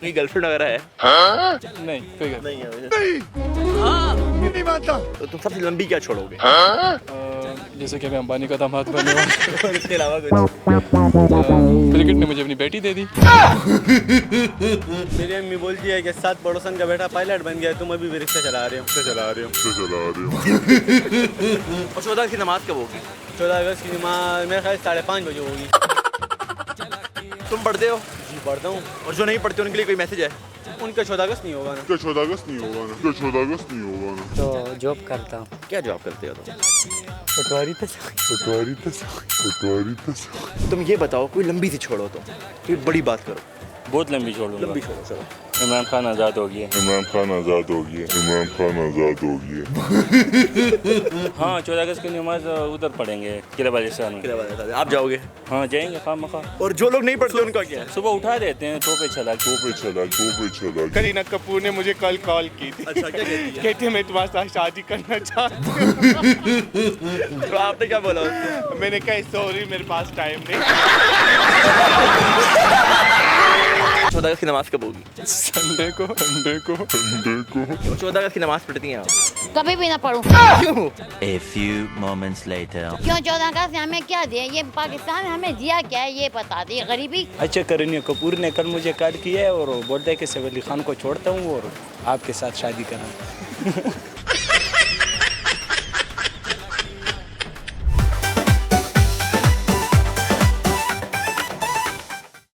कोई गर्लफ्रेंड वगैरह है? नहीं, कोई नहीं है। नहीं मानता। तो तुम सबसे लंबी क्या छोड़ोगे? जैसे कि मैं अंबानी का दामाद बने हुआ और इसके अलावा कुछ? क्रिकेट ने मुझे अपनी बेटी दे दी। मेरी अम्मी बोलती है कि 7 पड़ोसन का बेटा पायलट बन गया, तुम अभी भी रिक्शा चला रहे हो। और 14 की नमाज कब होगी? 14 अगस्त की नमाज मेरे ख्याल 5:30 बजे होगी। तुम पढ़ते हो? जी पढ़ता हूँ। और जो नहीं पढ़ते उनके लिए कोई मैसेज है? उनका 14 अगस्त नहीं होगा ना। 14 अगस्त नहीं होगा ना। तो जॉब करता हूँ। क्या जॉब करते हो तुम? पटवारी पे तुम ये बताओ, कोई लंबी सी छोड़ो तुम, कोई बड़ी बात करो। बहुत लंबी छोड़ूंगा। लंबी छोड़ो चलो। इमरान खान आज़ाद हो गया। हाँ, 14 अगस्त की नमाज उधर पढ़ेंगे किला बालिस्तान में। आप जाओगे? हाँ जाएंगे खामखा। और जो लोग नहीं पढ़ते उनका क्या है? सुबह उठा देते हैं तो पे चला। करीना कपूर ने मुझे कल कॉल की थी। अच्छा, क्या कहती है? कहती है मैं तुम्हारे साथ शादी करना चाहती हूँ। तो आपने क्या बोला उसको? मैंने कहा सॉरी मेरे पास टाइम नहीं। 14 अगस्त की नमाज कब होगी? संडे को 14 अगस्त की नमाज पढ़ती हैं आप? कभी भी ना पढ़ूं। क्यों? A few moments later. क्यों 14 अगस्त ने हमें क्या दिया? ये पाकिस्तान ने हमें दिया क्या है ये बता दे। गरीबी। अच्छा, करीना कपूर ने कल मुझे कॉल किया है और बोलता है कि सैफ अली खान को छोड़ता हूँ और आपके साथ शादी करूँ।